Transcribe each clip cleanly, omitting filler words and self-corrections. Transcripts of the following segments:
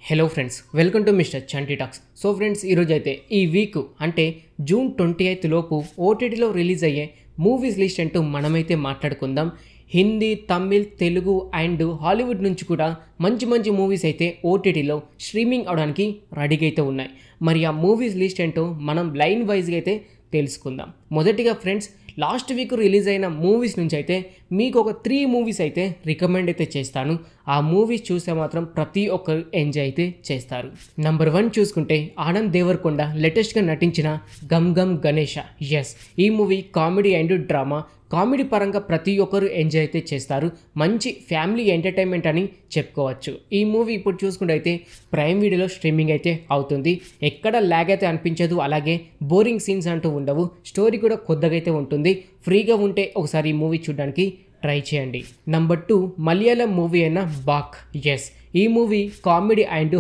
Hello friends, welcome to mister Chanti talks. So friends, ఈరోజు అయితే ఈ వీక్ అంటే జూన్ 28 లోపు ఓటీటీలో రిలీజ్ అయ్యే మూవీస్ లిస్ట్ అంటూ మనమైతే మాట్లాడుకుందాం. హిందీ, తమిళ్, తెలుగు అండ్ హాలీవుడ్ నుంచి కూడా మంచి మంచి మూవీస్ అయితే ఓటీటీలో స్ట్రీమింగ్ అవడానికి రెడీగా అయితే ఉన్నాయి. మరి ఆ మూవీస్ లిస్ట్ ఏంటో మనం లైన్ వైజ్గా అయితే తెలుసుకుందాం. మొదటిగా ఫ్రెండ్స్, లాస్ట్ వీక్ రిలీజ్ అయిన మూవీస్ నుంచి అయితే మీకు ఒక 3 మూవీస్ అయితే రికమెండ్ అయితే చేస్తాను. ఆ మూవీస్ చూస్తే మాత్రం ప్రతి ఒక్కరు ఎంజాయ్ అయితే చేస్తారు. నంబర్ 1 చూసుకుంటే ఆనంద్ దేవరకొండ లేటెస్ట్గా నటించిన గమ్ గమ్ గణేష. ఎస్, ఈ movie comedy and drama. Comedy పరంగా ప్రతి ఒక్కరు ఎంజాయ్ అయితే చేస్తారు. మంచి ఫ్యామిలీ ఎంటర్టైన్మెంట్ అని చెప్పుకోవచ్చు. ఈ మూవీ ఇప్పుడు చూసుకుంటే అయితే ప్రైమ్ వీడియోలో స్ట్రీమింగ్ అయితే అవుతుంది. ఎక్కడ ల్యాగ్ అయితే అనిపించదు, అలాగే బోరింగ్ సీన్స్ అంటూ ఉండవు. స్టోరీ కూడా కొత్తగా అయితే ఉంటుంది. ఫ్రీగా ఉంటే ఒకసారి ఈ మూవీ చూడడానికి ట్రై చేయండి. నంబర్ 2 మలయాళం మూవీ అయిన బాక్. ఎస్, ఈ మూవీ కామెడీ అండ్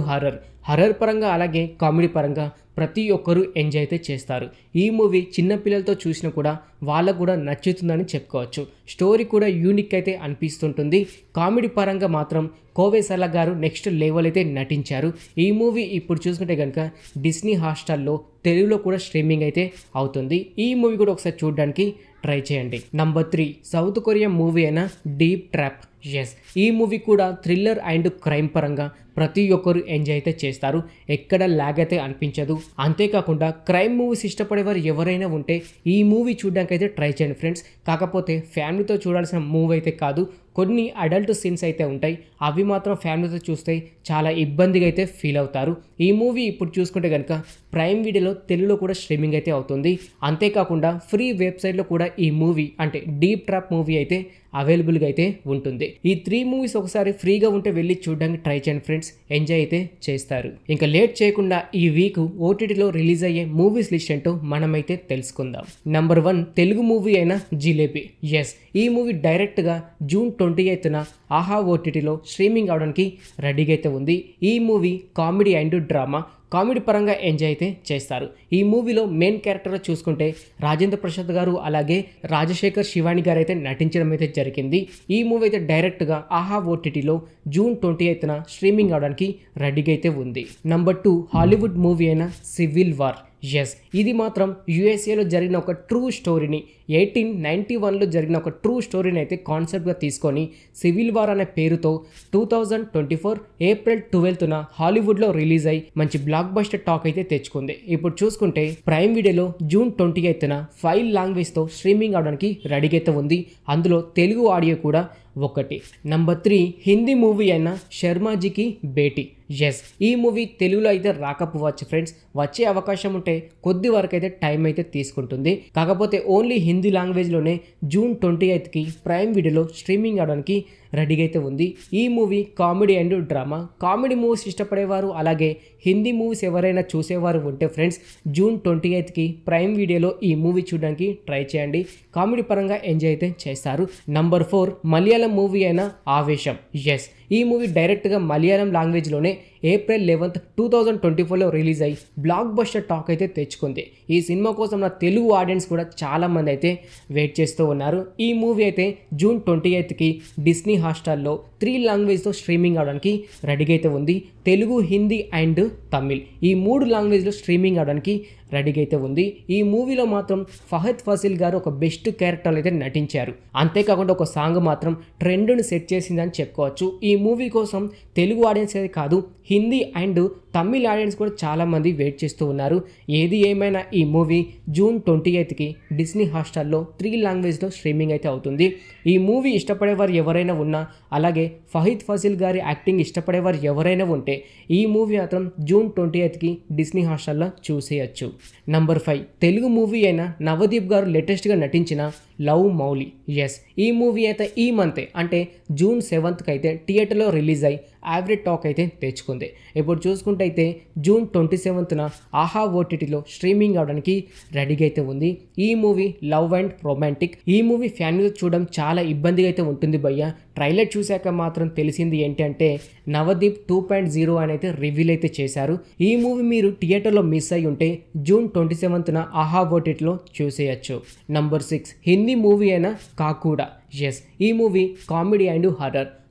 హర్రర్ పరంగా అలాగే కామెడీ పరంగా ప్రతి ఒక్కరూ ఎంజాయ్ అయితే చేస్తారు. ఈ మూవీ చిన్నపిల్లలతో చూసినా కూడా వాళ్ళకు కూడా నచ్చుతుందని చెప్పుకోవచ్చు. స్టోరీ కూడా యూనిక్ అయితే అనిపిస్తుంటుంది. కామెడీ పరంగా మాత్రం కోవేసల గారు నెక్స్ట్ లెవెల్ అయితే నటించారు. ఈ మూవీ ఇప్పుడు చూసుకుంటే కనుక డిస్నీ హాట్‌స్టార్లో తెలుగులో కూడా స్ట్రీమింగ్ అయితే అవుతుంది. ఈ మూవీ కూడా ఒకసారి చూడడానికి ట్రై చేయండి. నంబర్ 3 సౌత్ కొరియా మూవీ అయిన డీప్ ట్రాప్. ఎస్, ఈ మూవీ కూడా థ్రిల్లర్ అండ్ క్రైమ్ పరంగా ప్రతి ఒక్కరు ఎంజాయ్ అయితే చేస్తారు. ఎక్కడ ల్యాగ్ అయితే అనిపించదు. అంతేకాకుండా క్రైమ్ మూవీస్ ఇష్టపడేవారు ఎవరైనా ఉంటే ఈ మూవీ చూడడానికి అయితే ట్రై చేయండి ఫ్రెండ్స్. కాకపోతే ఫ్యామిలీతో చూడాల్సిన మూవీ అయితే కాదు. కొన్ని అడల్ట్ సీన్స్ అయితే ఉంటాయి. అవి మాత్రం ఫ్యామిలీతో చూస్తే చాలా ఇబ్బందిగా అయితే ఫీల్ అవుతారు. ఈ మూవీ ఇప్పుడు చూసుకుంటే కనుక ప్రైమ్ వీడియోలో తెలుగులో కూడా స్ట్రీమింగ్ అయితే అవుతుంది. అంతేకాకుండా ఫ్రీ వెబ్సైట్లో కూడా ఈ మూవీ అంటే డీప్ ట్రాప్ మూవీ అయితే అవైలబుల్గా అయితే ఉంటుంది. ఈ 3 మూవీస్ ఒకసారి ఫ్రీగా ఉంటే వెళ్ళి చూడడానికి ట్రై చేయండి ఫ్రెండ్స్. ఎంజాయ్ అయితే చేస్తారు. ఇంకా లేట్ చేయకుండా ఈ వీక్ ఓటీటీలో రిలీజ్ అయ్యే మూవీస్ లిస్ట్ ఏంటో మనమైతే తెలుసుకుందాం. నంబర్ 1 తెలుగు మూవీ అయిన జిలేబీ. ఎస్, ఈ మూవీ డైరెక్ట్గా జూన్ 28న ఆహా ఓటీటీలో స్ట్రీమింగ్ అవడానికి రెడీగా అయితే ఉంది. ఈ movie comedy and drama. Comedy పరంగా ఎంజాయ్ అయితే చేస్తారు. ఈ మూవీలో మెయిన్ క్యారెక్టర్లో చూసుకుంటే రాజేంద్ర ప్రసాద్ గారు అలాగే రాజశేఖర్ శివాని గారు అయితే నటించడం అయితే జరిగింది. ఈ మూవీ అయితే డైరెక్ట్గా ఆహా ఓటీటీలో జూన్ 28న స్ట్రీమింగ్ అవడానికి రెడీగా అయితే ఉంది. నంబర్ 2 హాలీవుడ్ మూవీ అయిన సివిల్ వార్. ఎస్, ఇది మాత్రం యుఎస్ఏలో జరిగిన ఒక ట్రూ స్టోరీని 1891లో జరిగిన ఒక ట్రూ స్టోరీని అయితే కాన్సెప్ట్గా తీసుకొని సివిల్ వార్ అనే పేరుతో 2024 ఏప్రిల్ 12న హాలీవుడ్లో రిలీజ్ అయ్యి మంచి బ్లాక్ బస్టర్ టాక్ అయితే తెచ్చుకుంది. ఇప్పుడు చూసుకుంటే ప్రైమ్ వీడియోలో జూన్ 28న 5 లాంగ్వేజ్తో స్ట్రీమింగ్ అవడానికి రెడీగా అయితే ఉంది. అందులో తెలుగు ఆడియో కూడా ఒకటి. నంబర్ 3 హిందీ మూవీ అయిన శర్మాజీకి బేటీ. ఎస్, ఈ మూవీ తెలుగులో అయితే రాకపోవచ్చు ఫ్రెండ్స్. వచ్చే అవకాశం ఉంటే కొద్ది వరకు అయితే టైం అయితే తీసుకుంటుంది. కాకపోతే ఓన్లీ హిందీ లాంగ్వేజ్లోనే జూన్ 28కి ప్రైమ్ వీడియోలో స్ట్రీమింగ్ అవడానికి రెడీగా అయితే ఉంది. ఈ movie comedy and drama. Comedy movies ఇష్టపడేవారు అలాగే హిందీ మూవీస్ ఎవరైనా చూసేవారు ఉంటే ఫ్రెండ్స్ జూన్ 28కి ప్రైమ్ వీడియోలో ఈ మూవీ చూడడానికి ట్రై చేయండి. కామెడీ పరంగా ఎంజాయ్ అయితే చేస్తారు. నంబర్ 4 మలయాళం మూవీ అయిన ఆవేశం. ఎస్, ఈ మూవీ డైరెక్ట్గా మలయాళం లాంగ్వేజ్లోనే ఏప్రిల్ 11, 2024లో రిలీజ్ అయ్యి బ్లాక్ బస్టర్ టాక్ అయితే తెచ్చుకుంది. ఈ సినిమా కోసం నా తెలుగు ఆడియన్స్ కూడా చాలామంది అయితే వెయిట్ చేస్తూ ఉన్నారు. ఈ మూవీ అయితే జూన్ 28కి డిస్నీ హాట్‌స్టార్లో 3 లాంగ్వేజ్తో స్ట్రీమింగ్ అవడానికి రెడీగా అయితే ఉంది. తెలుగు, హిందీ అండ్ తమిళ్ ఈ 3 లాంగ్వేజ్లో స్ట్రీమింగ్ అవడానికి రెడీగా అయితే ఉంది. ఈ మూవీలో మాత్రం ఫహద్ ఫాసిల్ గారు ఒక బెస్ట్ క్యారెక్టర్లు అయితే నటించారు. అంతేకాకుండా ఒక సాంగ్ మాత్రం ట్రెండ్ను సెట్ చేసిందని చెప్పుకోవచ్చు. ఈ మూవీ కోసం తెలుగు ఆడియన్స్ అయితే కాదు, హిందీ అండ్ తమిళ్ ఆడియన్స్ కూడా చాలామంది వెయిట్ చేస్తూ ఉన్నారు. ఏది ఏమైనా ఈ మూవీ జూన్ 28కి డిస్నీ హాట్‌స్టార్లో 3 లాంగ్వేజ్లో స్ట్రీమింగ్ అయితే అవుతుంది. ఈ మూవీ ఇష్టపడేవారు ఎవరైనా ఉన్నా అలాగే ఫహద్ ఫాసిల్ గారి యాక్టింగ్ ఇష్టపడేవారు ఎవరైనా ఉంటే ఈ మూవీ మాత్రం జూన్ 28కి డిస్నీ హాట్‌స్టార్లో చూసేయచ్చు. నంబర్ 5 తెలుగు మూవీ అయిన నవదీప్ గారు లేటెస్ట్గా నటించిన లవ్ మౌలి. ఎస్, ఈ మూవీ అయితే ఈ మంతే అంటే జూన్ 7కి అయితే థియేటర్లో రిలీజ్ అయ్యి యావరేజ్ టాక్ అయితే తెచ్చుకుంది. ఇప్పుడు చూసుకుంటే అయితే జూన్ 27న ఆహా ఓటీటీలో స్ట్రీమింగ్ అవడానికి రెడీగా అయితే ఉంది. ఈ మూవీ లవ్ అండ్ రొమాంటిక్. ఈ మూవీ ఫ్యామిలీతో చూడడం చాలా ఇబ్బందిగా అయితే ఉంటుంది భయ్య. ట్రైలర్ చూశాక మాత్రం తెలిసింది ఏంటి అంటే నవదీప్ 2.0 అని అయితే రివీల్ అయితే చేశారు. ఈ మూవీ మీరు థియేటర్లో మిస్ అయి ఉంటే జూన్ 27న ఆహా ఓటీటీలో చూసేయచ్చు. నంబర్ 6 హిందీ మూవీ అయిన కాకూడా. ఎస్, ఈ movie comedy and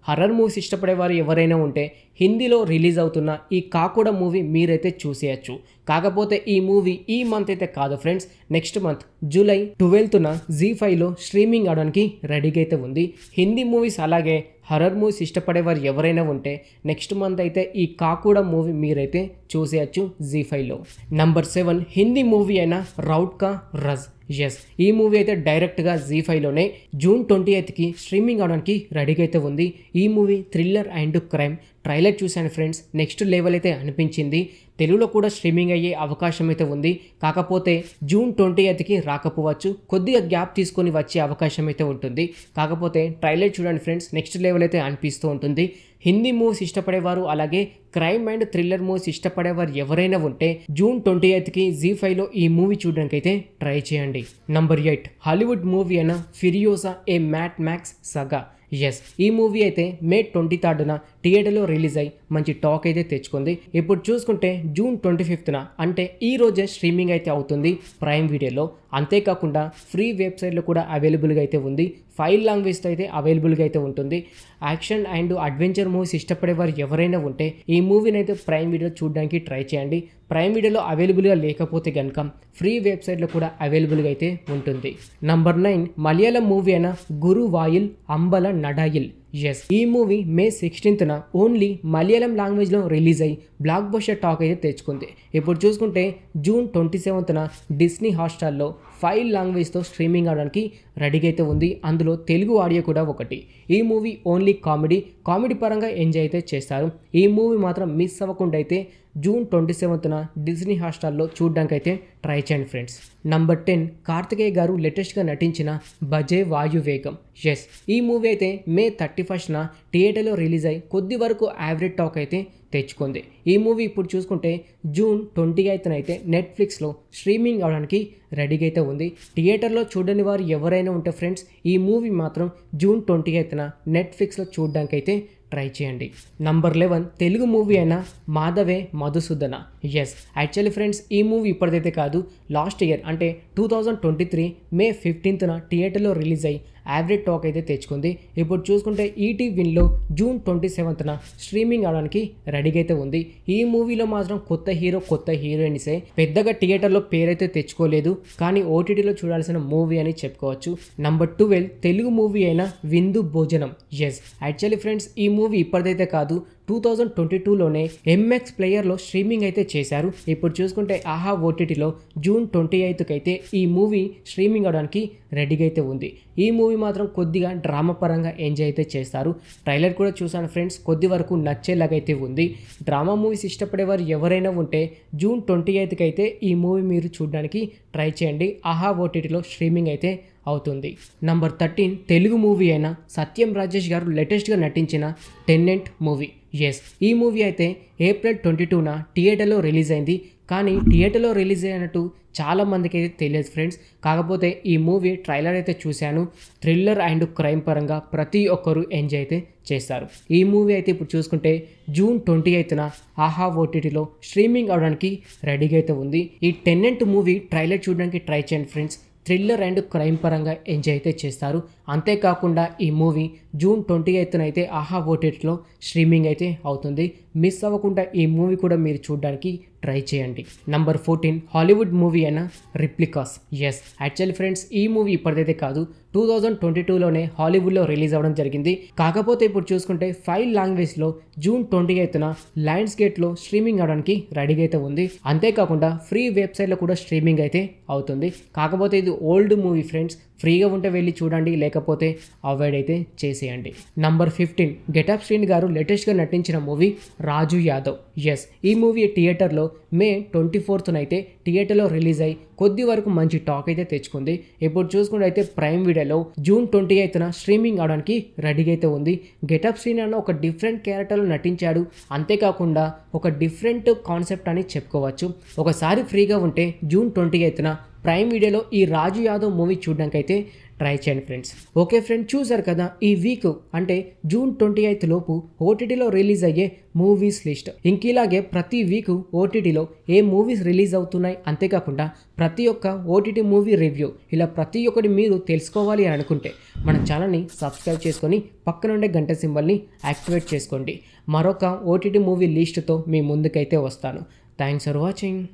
horror movies ఇష్టపడేవారు ఎవరైనా ఉంటే హిందీలో రిలీజ్ అవుతున్న ఈ కాకుడ మూవీ మీరైతే చూసేయచ్చు. కాకపోతే ఈ మూవీ ఈ మంత్ అయితే కాదు ఫ్రెండ్స్, నెక్స్ట్ మంత్ జూలై 12న జీ5లో స్ట్రీమింగ్ అవడానికి రెడీగా అయితే ఉంది. హిందీ మూవీస్ అలాగే హర్రర్ మూవీస్ ఇష్టపడేవారు ఎవరైనా ఉంటే నెక్స్ట్ మంత్ అయితే ఈ కాకుడ మూవీ మీరైతే చూసేయచ్చు జీ5లో. నంబర్ 7 హిందీ మూవీ అయిన రౌడ్ కా రజ్. ఎస్, ఈ మూవీ అయితే డైరెక్ట్గా జీ5లోనే జూన్ 28కి స్ట్రీమింగ్ అవడానికి రెడీగా అయితే ఉంది. ఈ movie thriller and crime. Trailer చూశాను ఫ్రెండ్స్, నెక్స్ట్ లెవెల్ అయితే అనిపించింది. తెలుగులో కూడా స్ట్రీమింగ్ అయ్యే అవకాశం అయితే ఉంది. కాకపోతే జూన్ 28కి రాకపోవచ్చు, కొద్దిగా గ్యాప్ తీసుకొని వచ్చే అవకాశం అయితే ఉంటుంది. కాకపోతే ట్రైలర్ చూడండి ఫ్రెండ్స్, నెక్స్ట్ లెవెల్ అయితే అనిపిస్తూ ఉంటుంది. హిందీ మూవీస్ ఇష్టపడేవారు అలాగే క్రైమ్ అండ్ థ్రిల్లర్ మూవీస్ ఇష్టపడేవారు ఎవరైనా ఉంటే జూన్ 28కి జీ5లో ఈ మూవీ చూడడానికి అయితే ట్రై చేయండి. నంబర్ 8 హాలీవుడ్ మూవీ అయిన ఫిరియోసా ఏ మ్యాడ్ మ్యాక్స్ సగా. ఎస్, ఈ మూవీ అయితే మే 23న థియేటర్లో రిలీజ్ అయ్యి మంచి టాక్ అయితే తెచ్చుకుంది. ఇప్పుడు చూసుకుంటే జూన్ 25న అంటే ఈ రోజే స్ట్రీమింగ్ అయితే అవుతుంది ప్రైమ్ వీడియోలో. అంతేకాకుండా ఫ్రీ వెబ్సైట్లో కూడా అవైలబుల్గా అయితే ఉంది. 5 లాంగ్వేజ్తో అయితే అవైలబుల్గా అయితే ఉంటుంది. యాక్షన్ అండ్ అడ్వెంచర్ మూవీస్ ఇష్టపడేవారు ఎవరైనా ఉంటే ఈ మూవీని అయితే ప్రైమ్ వీడియో చూడడానికి ట్రై చేయండి. ప్రైమ్ వీడియోలో అవైలబుల్గా లేకపోతే కనుక ఫ్రీ వెబ్సైట్లో కూడా అవైలబుల్గా అయితే ఉంటుంది. నంబర్ 9 మలయాళం మూవీ అయిన గురువాయిల్ అంబల నడాయిల్. ఎస్, ఈ మూవీ మే 16న ఓన్లీ మలయాళం లాంగ్వేజ్లో రిలీజ్ అయ్యి బ్లాక్ బస్టర్ టాక్ అయితే తెచ్చుకుంది. ఇప్పుడు చూసుకుంటే జూన్ 27న డిస్నీ హాట్స్టార్లో 5 లాంగ్వేజ్తో స్ట్రీమింగ్ అవడానికి రెడీగా అయితే ఉంది. అందులో తెలుగు ఆడియో కూడా ఒకటి. ఈ మూవీ ఓన్లీ కామెడీ పరంగా ఎంజాయ్ అయితే చేస్తారు. ఈ మూవీ మాత్రం మిస్ అవ్వకుండా అయితే జూన్ 27న డిస్నీ హాట్స్టార్లో చూడడానికి అయితే ట్రై చేయండి ఫ్రెండ్స్. నంబర్ 10 కార్తికేయ గారు లేటెస్ట్గా నటించిన భజే వాయువేగం. ఎస్, ఈ మూవీ అయితే మే 31న థియేటర్లో రిలీజ్ అయ్యి కొద్ది వరకు యావరేజ్ టాక్ అయితే తెచ్చుకుంది. ఈ మూవీ ఇప్పుడు చూసుకుంటే జూన్ 28న అయితే నెట్ఫ్లిక్స్లో స్ట్రీమింగ్ అవడానికి రెడీగా అయితే ఉంది. థియేటర్లో చూడని వారు ఎవరైనా ఉంటే ఫ్రెండ్స్ ఈ మూవీ మాత్రం జూన్ 28న నెట్ఫ్లిక్స్లో చూడడానికి అయితే ట్రై చేయండి. నంబర్ 11 తెలుగు మూవీ అయిన మాధవే మధుసూదన. ఎస్, యాక్చువల్లీ ఫ్రెండ్స్ ఈ మూవీ ఇప్పటిదైతే కాదు, లాస్ట్ ఇయర్ అంటే 2023 మే 15న థియేటర్లో రిలీజ్ అయ్యి యావరేజ్ టాక్ అయితే తెచ్చుకుంది. ఇప్పుడు చూసుకుంటే ఈటీ విన్లో జూన్ 27న స్ట్రీమింగ్ అవడానికి రెడీగా అయితే ఉంది. ఈ మూవీలో మాత్రం కొత్త హీరో కొత్త హీరోయిన్సే, పెద్దగా థియేటర్లో పేరైతే తెచ్చుకోలేదు, కానీ ఓటీటీలో చూడాల్సిన మూవీ అని చెప్పుకోవచ్చు. నంబర్ 12 తెలుగు మూవీ అయిన విందు భోజనం. ఎస్, యాక్చువల్లీ ఫ్రెండ్స్ ఈ మూవీ ఇప్పటిదైతే కాదు, 2022లోనే ఎంఎక్స్ ప్లేయర్లో స్ట్రీమింగ్ అయితే చేశారు. ఇప్పుడు చూసుకుంటే ఆహా ఓటీటీలో జూన్ 28కి అయితే ఈ మూవీ స్ట్రీమింగ్ అవడానికి రెడీగా అయితే ఉంది. ఈ మూవీ మాత్రం కొద్దిగా డ్రామా పరంగా ఎంజాయ్ అయితే చేస్తారు. ట్రైలర్ కూడా చూసాను ఫ్రెండ్స్, కొద్ది వరకు నచ్చేలాగైతే ఉంది. డ్రామా మూవీస్ ఇష్టపడేవారు ఎవరైనా ఉంటే జూన్ 28కి అయితే ఈ మూవీ మీరు చూడడానికి ట్రై చేయండి. ఆహా ఓటీటీలో స్ట్రీమింగ్ అయితే అవుతుంది. నంబర్ 13 తెలుగు మూవీ అయిన సత్యం రాజేష్ గారు లేటెస్ట్గా నటించిన టెనెంట్ మూవీ. ఎస్, ఈ మూవీ అయితే ఏప్రిల్ 22న థియేటర్లో రిలీజ్ అయింది. కానీ థియేటర్లో రిలీజ్ అయినట్టు చాలా మందికి అయితే తెలియదు ఫ్రెండ్స్. కాకపోతే ఈ మూవీ ట్రైలర్ అయితే చూశాను. థ్రిల్లర్ అండ్ క్రైమ్ పరంగా ప్రతి ఒక్కరూ ఎంజాయ్ అయితే చేస్తారు. ఈ మూవీ అయితే ఇప్పుడు చూసుకుంటే జూన్ 28న ఆహా ఓటీటీలో స్ట్రీమింగ్ అవడానికి రెడీగా అయితే ఉంది. ఈ టెనెంట్ మూవీ ట్రైలర్ చూడడానికి ట్రై చేయండి ఫ్రెండ్స్. థ్రిల్లర్ అండ్ క్రైమ్ పరంగా ఎంజాయ్ అయితే చేస్తారు. అంతేకాకుండా ఈ మూవీ జూన్ 28న అయితే ఆహా ఓటీటీలో స్ట్రీమింగ్ అయితే అవుతుంది. మిస్ అవ్వకుండా ఈ మూవీ కూడా మీరు చూడడానికి ట్రై చేయండి. నంబర్ 14 హాలీవుడ్ మూవీ అయిన రిప్లికాస్. ఎస్, యాక్చువల్లీ ఫ్రెండ్స్ ఈ మూవీ ఇప్పటిదైతే కాదు, 2022లోనే హాలీవుడ్లో రిలీజ్ అవ్వడం జరిగింది. కాకపోతే ఇప్పుడు చూసుకుంటే 5 లాంగ్వేజ్లో జూన్ 28న లయన్స్ గేట్లో స్ట్రీమింగ్ అవడానికి రెడీగా అయితే ఉంది. అంతేకాకుండా ఫ్రీ వెబ్సైట్లో కూడా స్ట్రీమింగ్ అయితే అవుతుంది. కాకపోతే ఇది ఓల్డ్ మూవీ ఫ్రెండ్స్, ఫ్రీగా ఉంటే వెళ్ళి చూడండి, లేకపోతే అవాయిడ్ అయితే చేసేయండి. నంబర్ 15 గెటప్ శ్రీని గారు లేటెస్ట్గా నటించిన మూవీ రాజు యాదవ్. ఎస్, ఈ మూవీ థియేటర్లో మే 24న అయితే థియేటర్లో రిలీజ్ అయ్యి కొద్ది వరకు మంచి టాక్ అయితే తెచ్చుకుంది. ఇప్పుడు చూసుకుంటే అయితే ప్రైమ్ వీడియోలో జూన్ 28న స్ట్రీమింగ్ అవడానికి రెడీగా అయితే ఉంది. గెటప్ శ్రీని అన్న ఒక డిఫరెంట్ క్యారెక్టర్లో నటించాడు. అంతేకాకుండా ఒక డిఫరెంట్ కాన్సెప్ట్ అని చెప్పుకోవచ్చు. ఒకసారి ఫ్రీగా ఉంటే జూన్ 28న ప్రైమ్ వీడియోలో ఈ రాజు యాదవ్ మూవీ చూడడానికి అయితే ట్రై చేయండి ఫ్రెండ్స్. ఓకే ఫ్రెండ్స్, చూసారు కదా ఈ వీక్ అంటే జూన్ 28 లోపు ఓటీటీలో రిలీజ్ అయ్యే మూవీస్ లిస్ట్. ఇంక ఇలాగే ప్రతి వీక్ ఓటీటీలో ఏ మూవీస్ రిలీజ్ అవుతున్నాయి, అంతేకాకుండా ప్రతి ఒక్క ఓటీటీ మూవీ రివ్యూ ఇలా ప్రతి ఒక్కటి మీరు తెలుసుకోవాలి అని అనుకుంటే మన ఛానల్ని సబ్స్క్రైబ్ చేసుకొని పక్కనుండే గంట సింబల్ని యాక్టివేట్ చేసుకోండి. మరొక ఓటీటీ మూవీ లిస్ట్తో మీ ముందుకైతే వస్తాను. Thanks for watching.